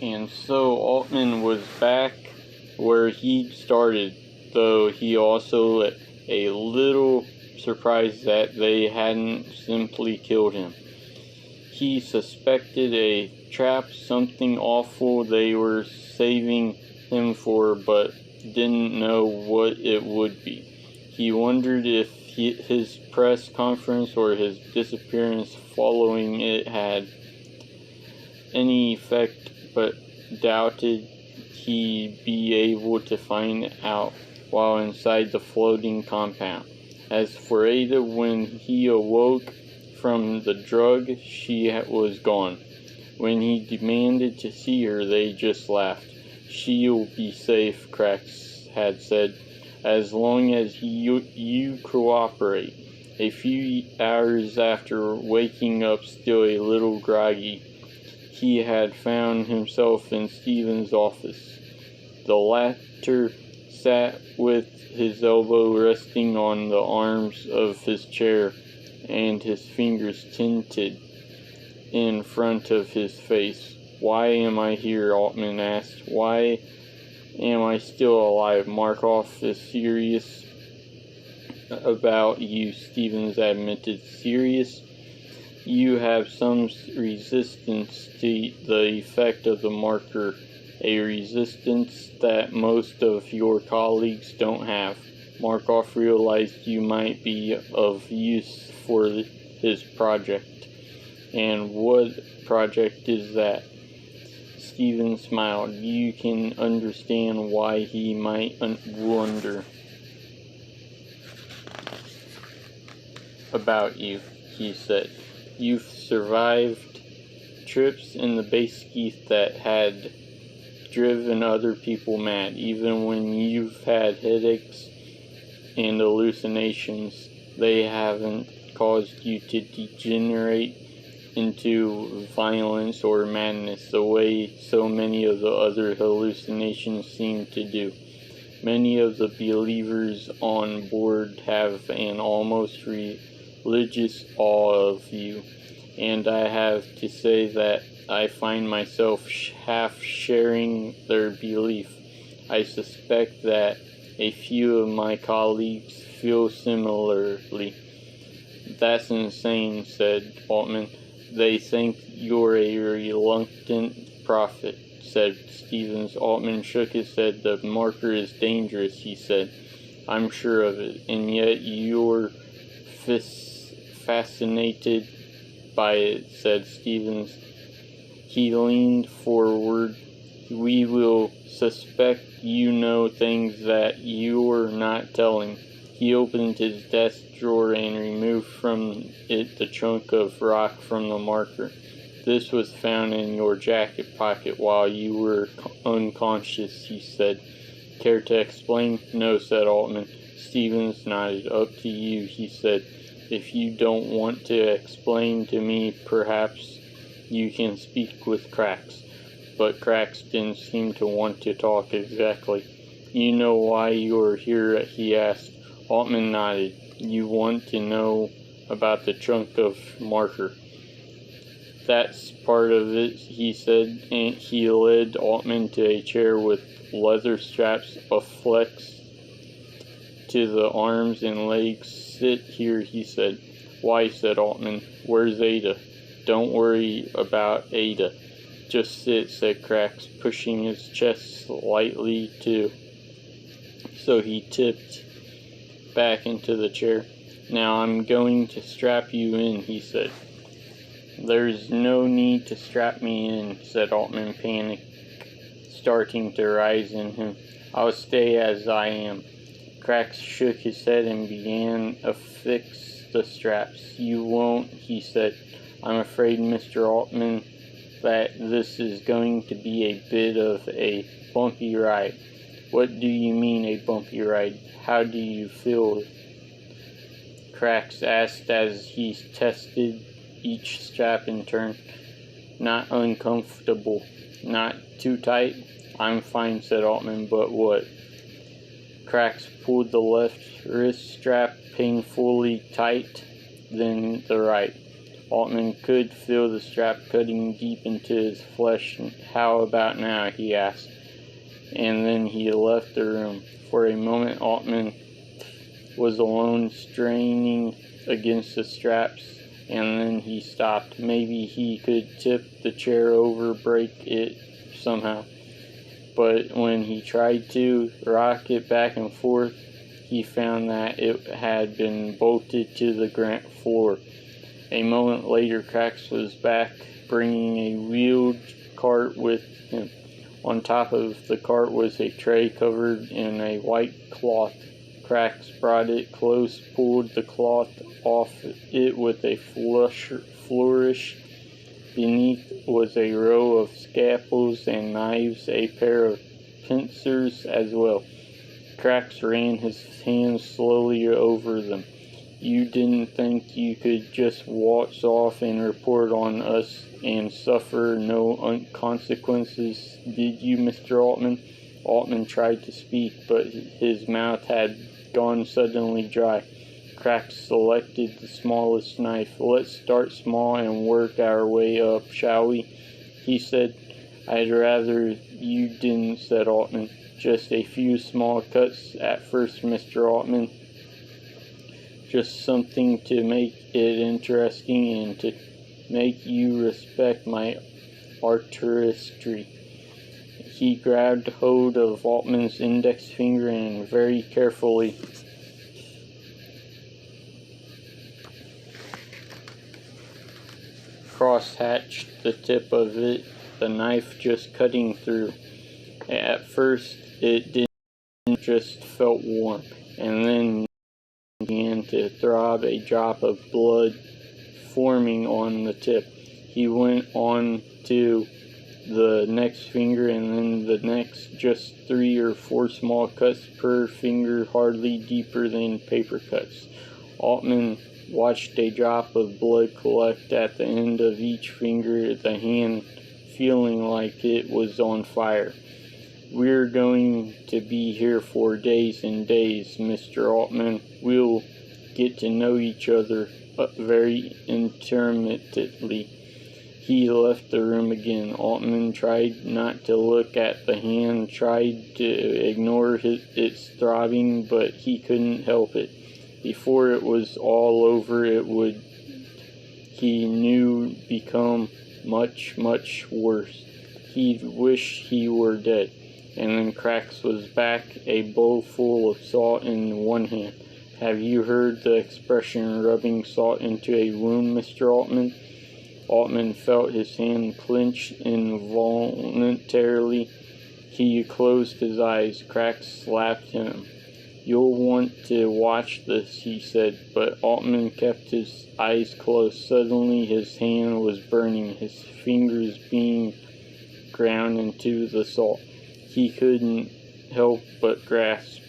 And so Altman was back where he started, though he also a little surprised that they hadn't simply killed him. He suspected a trap, something awful they were saving him for, but didn't know what it would be. He wondered if his press conference or his disappearance following it had any effect, but doubted he'd be able to find out while inside the floating compound. As for Ada, when he awoke from the drug, she was gone. When he demanded to see her, they just laughed. "She'll be safe," Cracks had said, "as long as you cooperate." A few hours after waking up still a little groggy, he had found himself in Stephen's office. The latter sat with his elbow resting on the arms of his chair and his fingers tented in front of his face. "Why am I here?" Altman asked. "Why am I still alive? Markov is serious about you," Stevens admitted. "Serious? You have some resistance to the effect of the marker, a resistance that most of your colleagues don't have." Markov realized you might be of use for his project. "And what project is that?" Stevens smiled. "You can understand why he might wonder about you," he said. "You've survived trips in the base geeth that had driven other people mad. Even when you've had headaches and hallucinations, they haven't caused you to degenerate into violence or madness the way so many of the other hallucinations seem to do. Many of the believers on board have an almost religious awe of you, and I have to say that I find myself half sharing their belief. I suspect that a few of my colleagues feel similarly." "That's insane," said Altman. "They think you're a reluctant prophet," said Stevens. Altman shook his head. "The marker is dangerous," he said. "I'm sure of it. And yet you're fascinated by it," said Stevens. He leaned forward. "We will suspect you know things that you're not telling." He opened his desk drawer and removed from it the chunk of rock from the marker. "This was found in your jacket pocket while you were unconscious," he said. "Care to explain?" "No," said Altman. Stevens nodded. "Up to you," he said. "If you don't want to explain to me, perhaps you can speak with Cracks." But Cracks didn't seem to want to talk exactly. "You know why you're here?" he asked. Altman nodded. "You want to know about the chunk of marker?" "That's part of it," he said, and he led Altman to a chair with leather straps affixed to the arms and legs. "Sit here," he said. "Why?" said Altman. "Where's Ada?" "Don't worry about Ada. Just sit," said Cracks, pushing his chest slightly too. So he tipped back into the chair. "Now I'm going to strap you in," he said. "There's no need to strap me in," said Altman, panic starting to rise in him. "I'll stay as I am." Cracks shook his head and began to affix the straps. "You won't," he said. "I'm afraid, Mr. Altman, that this is going to be a bit of a bumpy ride." "What do you mean, a bumpy ride? How do you feel?" Cracks asked as he tested each strap in turn. "Not uncomfortable. Not too tight?" "I'm fine," said Altman. "But what?" Cracks pulled the left wrist strap painfully tight, then the right. Altman could feel the strap cutting deep into his flesh. "How about now?" he asked, and then he left the room. For a moment Altman was alone, straining against the straps, and then he stopped. Maybe he could tip the chair over, break it somehow. But when he tried to rock it back and forth, he found that it had been bolted to the granite floor. A moment later, Cracks was back, bringing a wheeled cart with him. On top of the cart was a tray covered in a white cloth. Cracks brought it close, pulled the cloth off it with a flourish. Beneath was a row of scalpels and knives, a pair of pincers as well. Cracks ran his hands slowly over them. "You didn't think you could just waltz off and report on us and suffer no consequences, did you, Mr. Altman?" Altman tried to speak, but his mouth had gone suddenly dry. Cracks selected the smallest knife. "Let's start small and work our way up, shall we?" he said. "I'd rather you didn't," said Altman. "Just a few small cuts at first, Mr. Altman. Just something to make it interesting and to make you respect my artistry." He grabbed hold of Altman's index finger and very carefully cross-hatched the tip of it, the knife just cutting through. At first it didn't, just felt warm, and then began to throb, a drop of blood forming on the tip. He went on to the next finger and then the next, just 3 or 4 small cuts per finger, hardly deeper than paper cuts. Altman watched a drop of blood collect at the end of each finger, the hand feeling like it was on fire. "We're going to be here for days and days, Mr. Altman. We'll get to know each other very intimately." He left the room again. Altman tried not to look at the hand, tried to ignore its throbbing, but he couldn't help it. Before it was all over, it would, he knew, become much, much worse. He'd wish he were dead. And then Cracks was back, a bowl full of salt in one hand. "Have you heard the expression, rubbing salt into a wound, Mr. Altman?" Altman felt his hand clench involuntarily. He closed his eyes. Cracks slapped him. "You'll want to watch this," he said, but Altman kept his eyes closed. Suddenly his hand was burning, his fingers being ground into the salt. He couldn't help but grasp.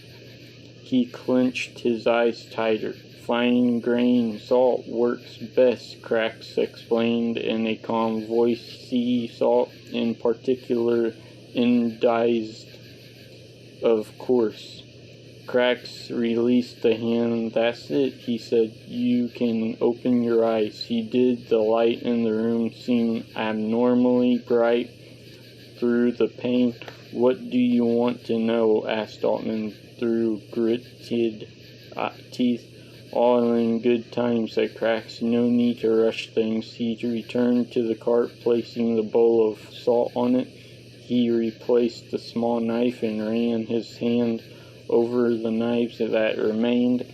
He clenched his eyes tighter. "Fine grain salt works best," Cracks explained in a calm voice. "Sea salt in particular, indigested, of course." Cracks released the hand. "That's it," he said. "You can open your eyes." He did. The light in the room seemed abnormally bright through the pane. "What do you want to know?" asked Altman through gritted teeth. "All in good time," said Cracks. "No need to rush things." He returned to the cart, placing the bowl of salt on it. He replaced the small knife and ran his hand over the knives that remained.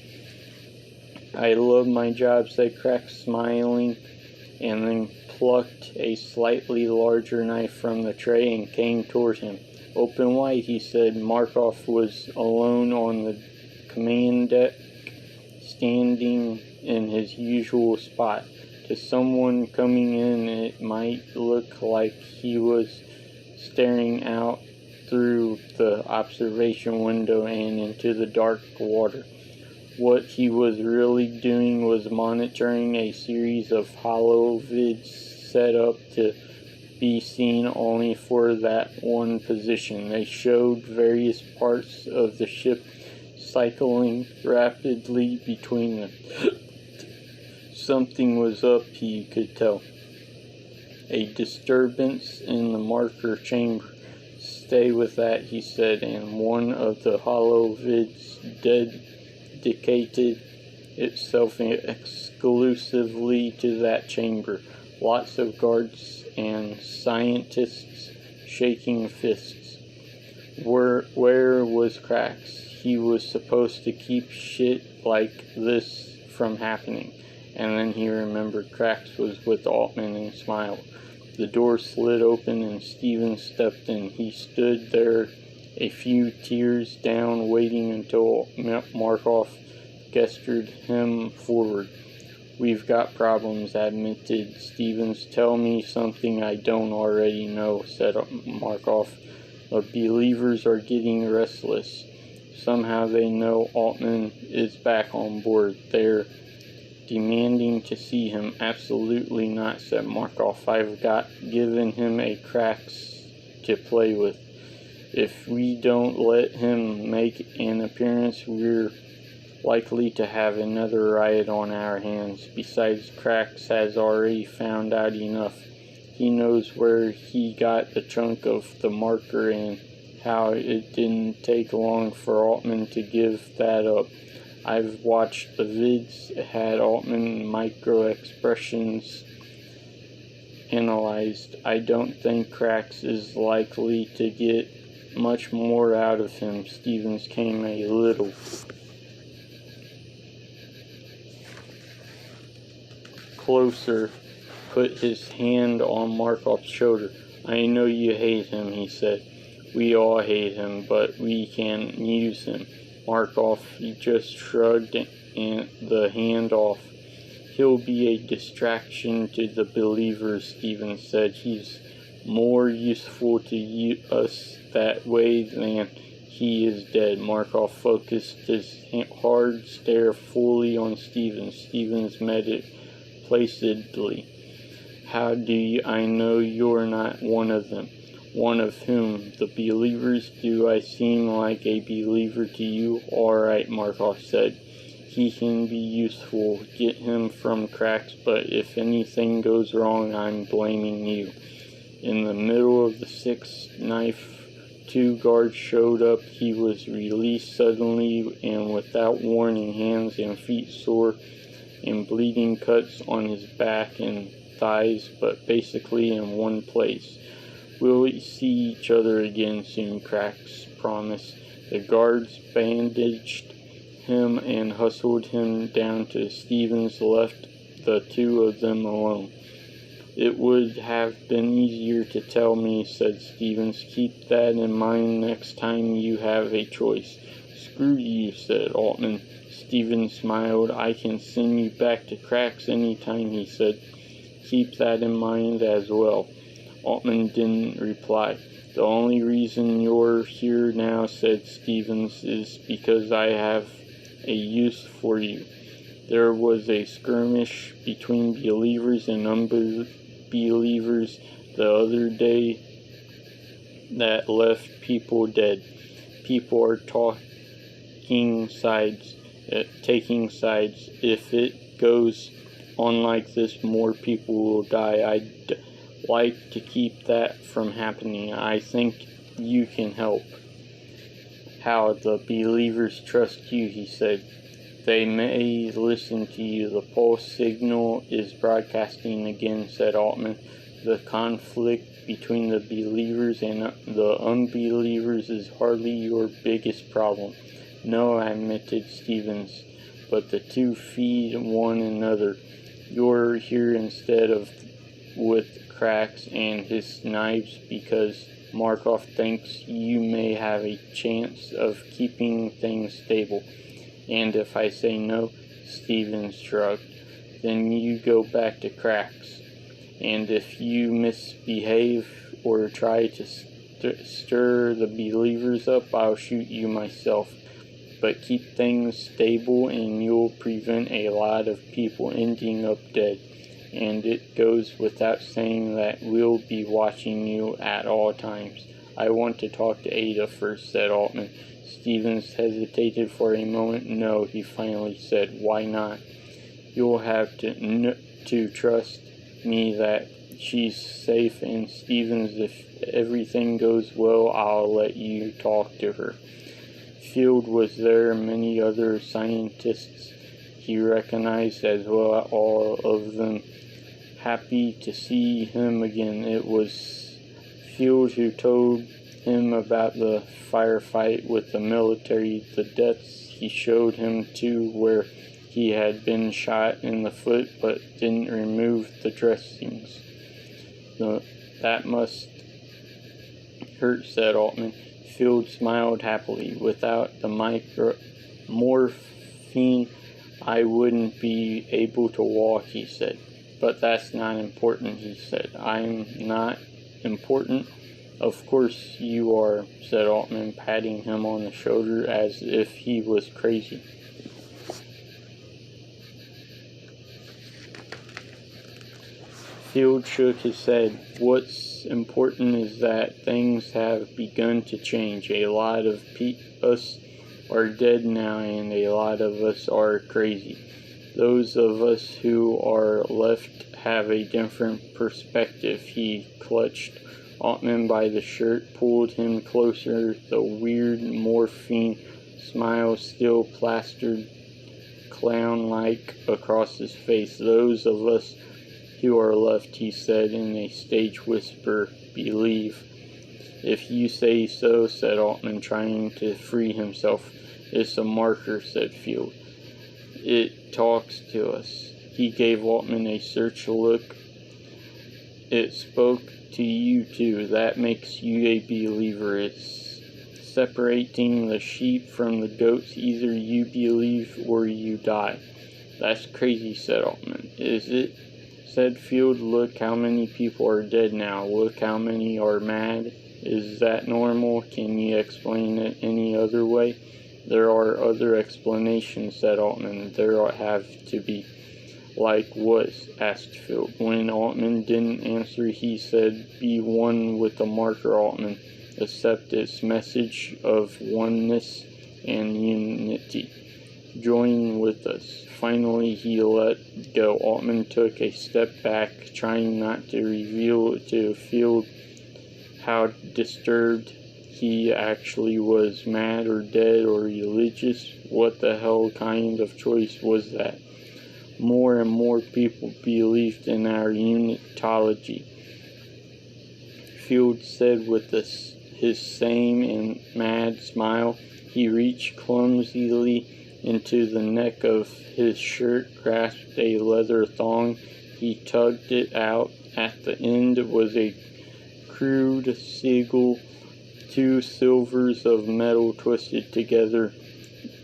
"I love my job," said Cracks, smiling, and then plucked a slightly larger knife from the tray and came toward him. "Open wide," he said. Markov was alone on the command deck, standing in his usual spot. To someone coming in, it might look like he was staring out through the observation window and into the dark water. What he was really doing was monitoring a series of holovids set up to be seen only for that one position. They showed various parts of the ship cycling rapidly between them. Something was up, he could tell. A disturbance in the marker chamber. Stay with that, he said, and one of the hollow vids dedicated itself exclusively to that chamber. Lots of guards and scientists shaking fists. Where was Cracks? He was supposed to keep shit like this from happening. And then he remembered Cracks was with Altman and smiled. The door slid open and Stevens stepped in. He stood there, a few tiers down, waiting until Markov gestured him forward. We've got problems, admitted Stevens. Tell me something I don't already know, said Markov. The believers are getting restless. Somehow they know Altman is back on board. They're demanding to see him. Absolutely not, said Markov. I've given him a Cracks to play with. If we don't let him make an appearance, we're likely to have another riot on our hands. Besides, Cracks has already found out enough. He knows where he got the chunk of the marker and how it didn't take long for Altman to give that up. I've watched the vids, had Altman micro-expressions analyzed. I don't think Cracks is likely to get much more out of him. Stevens came a little closer, put his hand on Markov's shoulder. I know you hate him, he said. We all hate him, but we can use him. Markov, he just shrugged the hand off. He'll be a distraction to the believers, Stevens said. He's more useful to us that way than he is dead. Markov focused his hard stare fully on Stevens. Stevens met it placidly. How do I know you're not one of them? One of whom? The believers? Do I seem like a believer to you? All right, Markov said. He can be useful. Get him from Cracks, but if anything goes wrong, I'm blaming you. In the middle of the sixth knife, 2 guards showed up. He was released suddenly and without warning, hands and feet sore and bleeding cuts on his back and thighs, but basically in one place. We'll see each other again soon, Cracks promised. The guards bandaged him and hustled him down to Stevens, left the 2 of them alone. It would have been easier to tell me, said Stevens. Keep that in mind next time you have a choice. Screw you, said Altman. Stevens smiled. I can send you back to Cracks anytime, he said. Keep that in mind as well. Altman didn't reply. The only reason you're here now, said Stevens, is because I have a use for you. There was a skirmish between believers and unbelievers the other day that left people dead. People are taking sides. If it goes on like this, more people will die. I'd like to keep that from happening. I think you can help. How? The believers trust you, he said. They may listen to you. The pulse signal is broadcasting again, said Altman. The conflict between the believers and the unbelievers is hardly your biggest problem. No, admitted Stevens, but the 2 feed one another. You're here instead of with Cracks and his knives because Markov thinks you may have a chance of keeping things stable. And if I say no, Stevens shrugged, then you go back to Cracks. And if you misbehave or try to stir the believers up, I'll shoot you myself. But keep things stable and you'll prevent a lot of people ending up dead. And it goes without saying that we'll be watching you at all times. I want to talk to Ada first, said Altman. Stevens hesitated for a moment. No, he finally said. Why not? You'll have to trust me that she's safe, and Stevens, if everything goes well, I'll let you talk to her. Field was there, many other scientists he recognized as well, all of them happy to see him again. It was Field who told him about the firefight with the military, the deaths he showed him too, where he had been shot in the foot but didn't remove the dressings. That must hurt, said Altman. Field smiled happily. Without the morphine, I wouldn't be able to walk, he said. But that's not important, he said. I'm not important? Of course you are, said Altman, patting him on the shoulder as if he was crazy. Field shook his head. What's important is that things have begun to change. A lot of us are dead now, and a lot of us are crazy. Those of us who are left have a different perspective. He clutched Altman by the shirt, pulled him closer, the weird morphine smile still plastered clown-like across his face. Those of us who are left, he said in a stage whisper, believe. If you say so, said Altman, trying to free himself. It's a marker, said Field. It talks to us. He gave Altman a search look. It spoke to you too. That makes you a believer. It's separating the sheep from the goats. Either you believe or you die. That's crazy, said Altman. Is it? Said Field. Look how many people are dead now. Look how many are mad. Is that normal? Can you explain it any other way? There are other explanations, said Altman. There have to be. Like what? Asked Field. When Altman didn't answer, he said, be one with the marker, Altman. Accept its message of oneness and unity. Join with us. Finally, he let go. Altman took a step back, trying not to reveal to Field how disturbed he actually was. Mad or dead or religious? What the hell kind of choice was that? More and more people believed in our unitology, Field said with his same and mad smile. He reached clumsily into the neck of his shirt, grasped a leather thong. He tugged it out. At the end was a crude sigil, two silvers of metal twisted together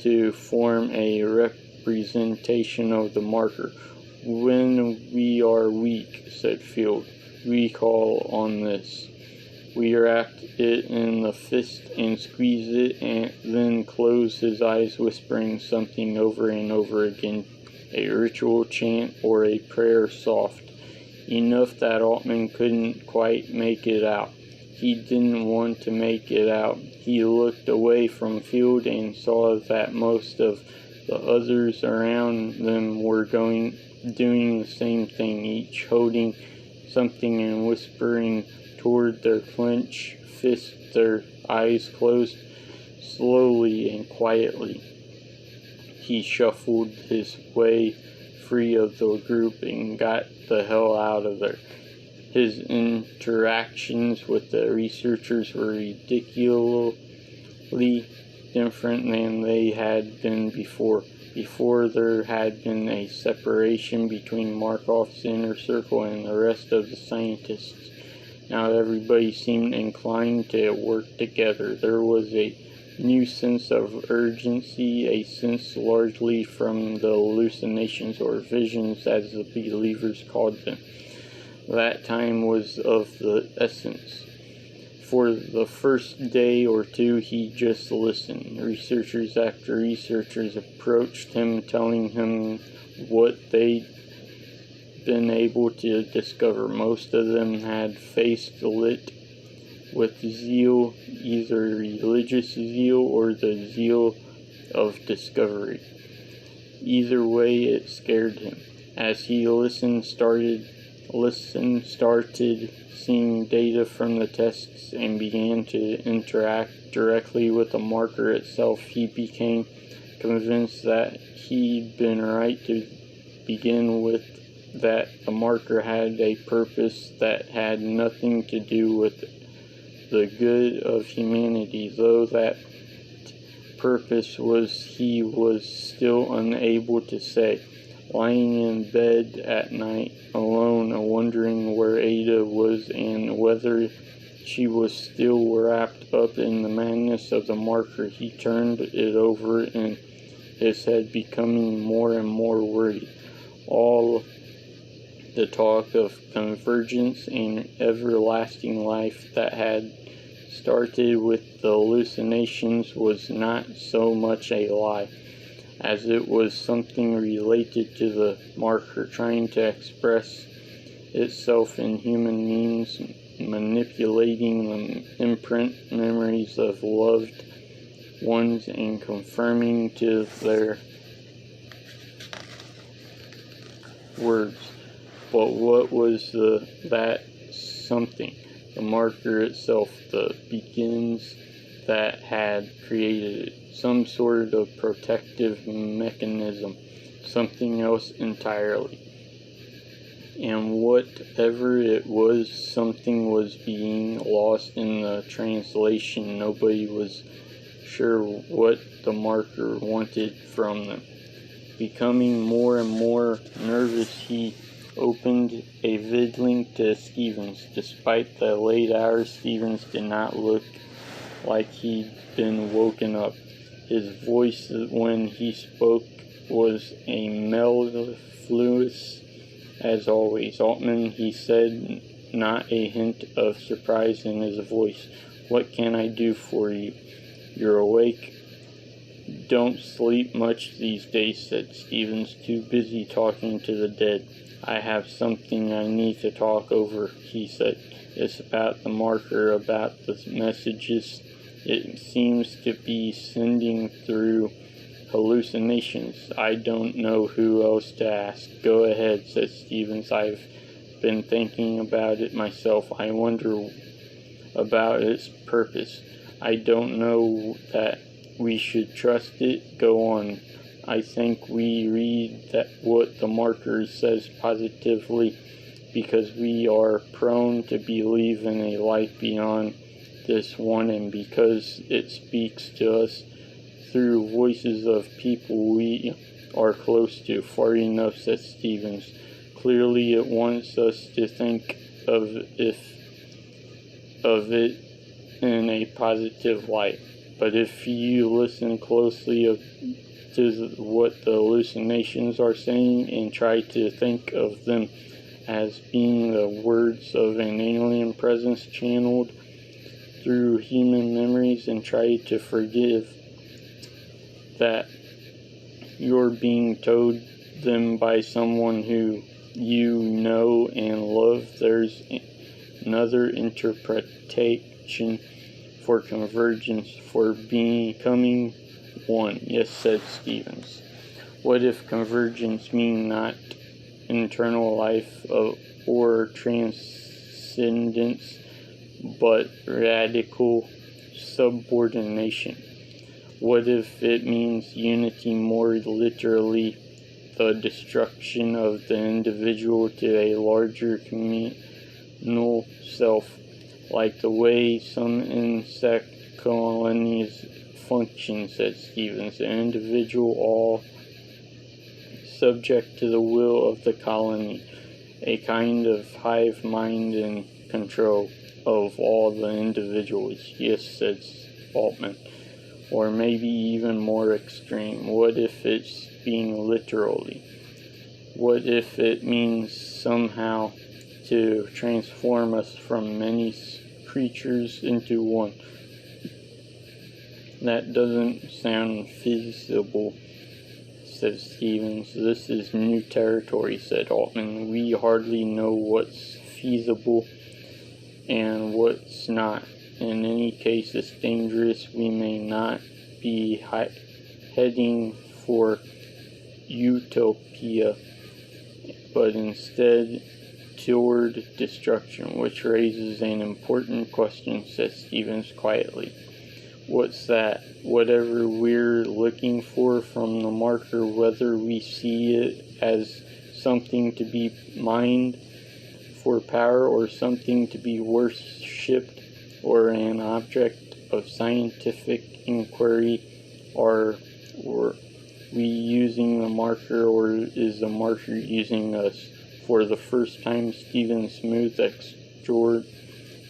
to form a representation of the marker. When we are weak, said Field, we call on this. We wrap it in the fist and squeeze it, and then close his eyes, whispering something over and over again, a ritual chant or a prayer soft. Enough that Altman couldn't quite make it out. He didn't want to make it out. He looked away from Field and saw that most of the others around them were doing the same thing, each holding something and whispering toward their clenched fists, their eyes closed. Slowly and quietly, he shuffled his way free of the group and got the hell out of there. His interactions with the researchers were ridiculously different than they had been before. Before, there had been a separation between Markov's inner circle and the rest of the scientists. Now everybody seemed inclined to work together. There was a new sense of urgency, a sense largely from the hallucinations or visions, as the believers called them. That time was of the essence. For the first day or two, he just listened. Researchers after researchers approached him, telling him what they'd been able to discover. Most of them had faced lit with zeal, either religious zeal or the zeal of discovery. Either way, it scared him. As he started seeing data from the tests and began to interact directly with the marker itself, he became convinced that he'd been right to begin with, that the marker had a purpose that had nothing to do with the good of humanity, though that purpose he was still unable to say. Lying in bed at night, alone, wondering where Ada was and whether she was still wrapped up in the madness of the marker, he turned it over in his head, becoming more and more worried. All the talk of convergence and everlasting life that had started with the hallucinations was not so much a lie as it was something related to the marker trying to express itself in human means, manipulating the imprint memories of loved ones and confirming to their words. But what was that something? The marker itself, the beginnings that had created it. Some sort of protective mechanism, something else entirely. And whatever it was, something was being lost in the translation. Nobody was sure what the marker wanted from them. Becoming more and more nervous, he opened a vid link to Stevens. Despite the late hours, Stevens did not look like he'd been woken up. His voice, when he spoke, was a mellifluous as always. Altman, he said, not a hint of surprise in his voice. What can I do for you? You're awake? Don't sleep much these days, said Stevens, too busy talking to the dead. I have something I need to talk over, he said. It's about the marker, about the messages it seems to be sending through hallucinations. I don't know who else to ask. Go ahead, said Stevens. I've been thinking about it myself. I wonder about its purpose. I don't know that we should trust it. Go on. I think we read that what the marker says positively because we are prone to believe in a life beyond this one, and because it speaks to us through voices of people we are close to. Far enough, said Stevens. Clearly it wants us to think of it in a positive light. But if you listen closely to what the hallucinations are saying and try to think of them as being the words of an alien presence channeled through human memories, and try to forgive that you're being told them by someone who you know and love, there's another interpretation for convergence, for becoming one. Yes, said Stevens. What if convergence mean not internal life or transcendence, but radical subordination? What if it means unity, more literally the destruction of the individual to a larger communal self, like the way some insect colonies function, said Stevens, an individual all subject to the will of the colony, a kind of hive mind in control of all the individuals. Yes, said Altman. Or maybe even more extreme. What if it's being literally? What if it means somehow to transform us from many creatures into one? That doesn't sound feasible, said Stevens. This is new territory, said Altman. We hardly know what's feasible and what's not. In any case, it's dangerous. We may not be heading for utopia, but instead toward destruction, which raises an important question, said Stevens quietly. What's that? Whatever we're looking for from the marker, whether we see it as something to be mined for power or something to be worshipped or an object of scientific inquiry, are we using the marker or is the marker using us? For the first time, Stephen's smooth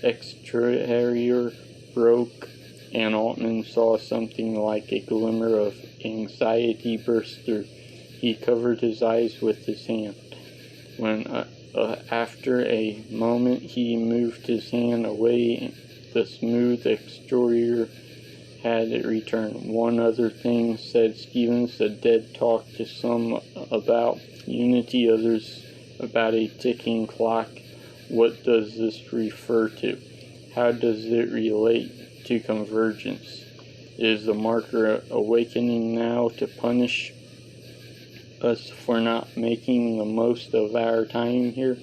exterior broke, and Altman saw something like a glimmer of anxiety burst through. He covered his eyes with his hand. When, after a moment, he moved his hand away, the smooth exterior had returned. One other thing, said Stevens. The dead talked to some about unity, others about a ticking clock. What does this refer to? How does it relate to convergence? Is the marker awakening now to punish us for not making the most of our time here?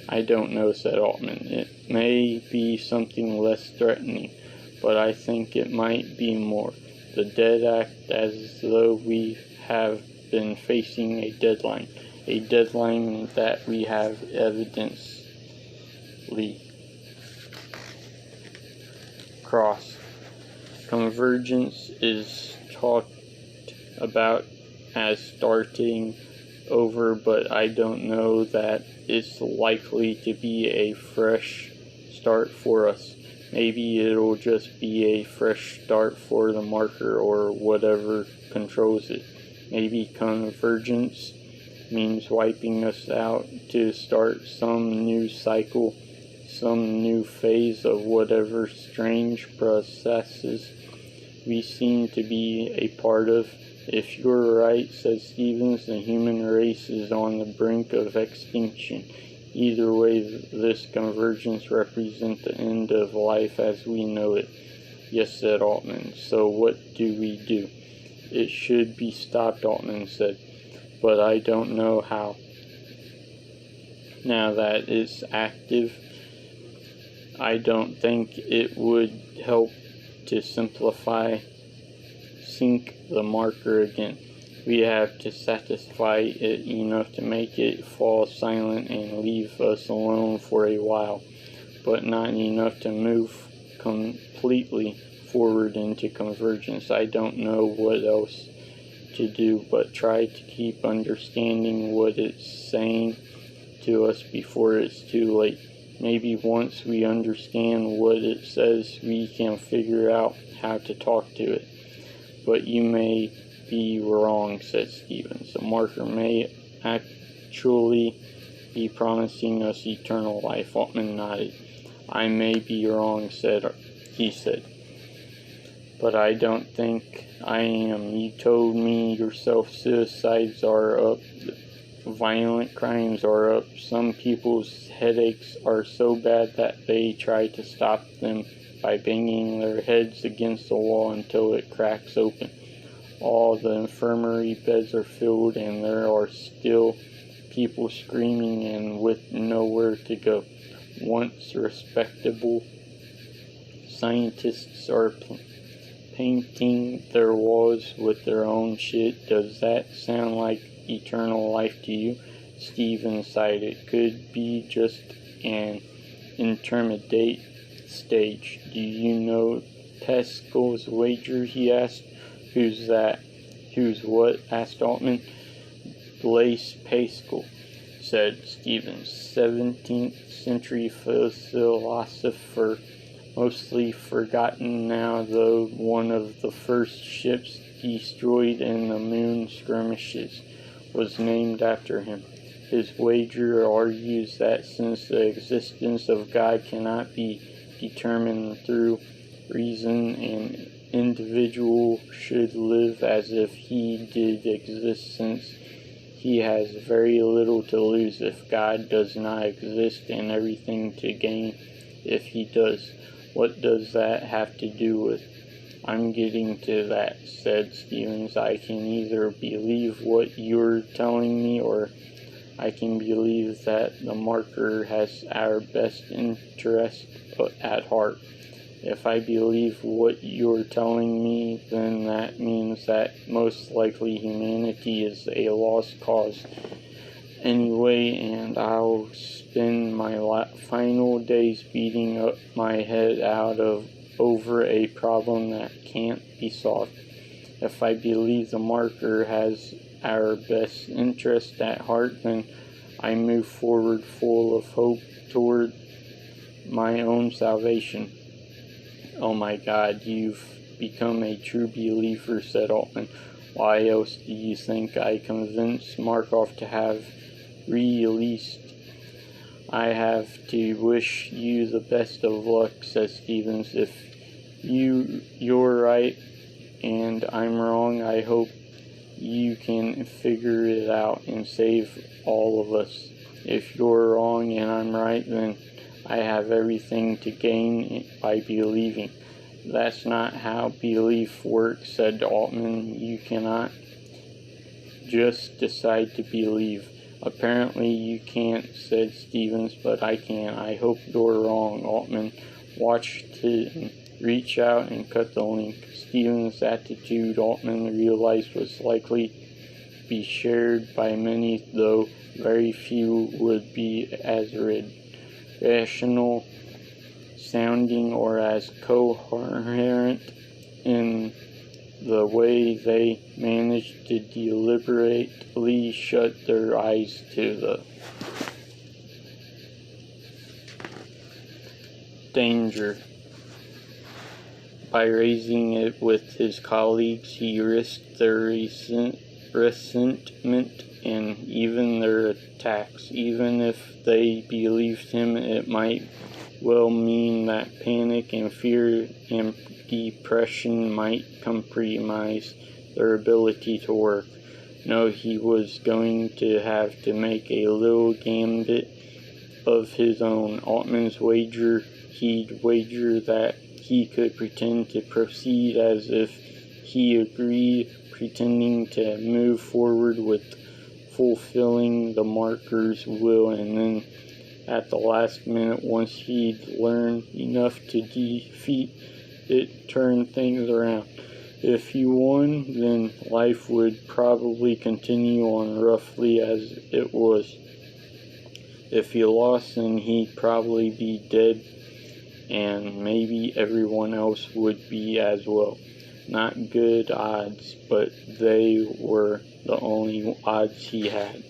I don't know, said Altman. It may be something less threatening, but I think it might be more. The dead act as though we have been facing a deadline that we have evidently crossed. Convergence is talked about as starting over, but I don't know that it's likely to be a fresh start for us. Maybe it'll just be a fresh start for the marker or whatever controls it. Maybe convergence means wiping us out to start some new cycle, some new phase of whatever strange processes we seem to be a part of. If you're right, said Stevens, the human race is on the brink of extinction. Either way, this convergence represents the end of life as we know it. Yes, said Altman. So what do we do? It should be stopped, Altman said, but I don't know how. Now that it's active, I don't think it would help to sink the marker again. We have to satisfy it enough to make it fall silent and leave us alone for a while, but not enough to move completely forward into convergence. I don't know what else to do but try to keep understanding what it's saying to us before it's too late. Maybe once we understand what it says, we can figure out how to talk to it. But you may be wrong, said Stevens. The marker may actually be promising us eternal life. Altman nodded. I may be wrong, he said. But I don't think I am. You told me yourself suicides are up, violent crimes are up. Some people's headaches are so bad that they try to stop them by banging their heads against the wall until it cracks open. All the infirmary beds are filled, and there are still people screaming and with nowhere to go. Once respectable scientists are painting their walls with their own shit. Does that sound like eternal life to you? Stephen sighed. It could be just an intermediate stage. Do you know Pascal's wager? He asked. Who's that? Who's what? Asked Altman. Blaise Pascal, said Stevens. 17th century philosopher, mostly forgotten now, though one of the first ships destroyed in the moon skirmishes was named after him. His wager argues that since the existence of God cannot be determined through reason, an individual should live as if he did exist, since he has very little to lose if God does not exist and everything to gain if he does. What does that have to do with? I'm getting to that, said Stevens. I can either believe what you're telling me or I can believe that the martyr has our best interest at heart. If I believe what you're telling me, then that means that most likely humanity is a lost cause anyway, and I'll spend my final days beating up my head over a problem that can't be solved. If I believe the martyr has our best interest at heart, then I move forward full of hope toward my own salvation. Oh my God, you've become a true believer, said Altman. Why else do you think I convinced Markov to have released? I have to wish you the best of luck, said Stevens. If you're right and I'm wrong, I hope you can figure it out and save all of us. If you're wrong and I'm right, then I have everything to gain by believing. That's not how belief works, said Altman. You cannot just decide to believe. Apparently you can't, said Stevens, but I can. I hope you're wrong. Altman watched him reach out and cut the link. Stevens' attitude, Altman realized, was likely to be shared by many, though very few would be as rational sounding or as coherent in the way they managed to deliberately shut their eyes to the danger. By raising it with his colleagues, he risked their resentment and even their attacks. Even if they believed him, it might well mean that panic and fear and depression might compromise their ability to work. No, he was going to have to make a little gambit of his own. Altman's he'd wager that he could pretend to proceed as if he agreed, pretending to move forward with fulfilling the martyr's will, and then at the last minute, once he'd learned enough to defeat it, turn things around. If he won, then life would probably continue on roughly as it was. If he lost, then he'd probably be dead, and maybe everyone else would be as well. Not good odds, but they were the only odds he had.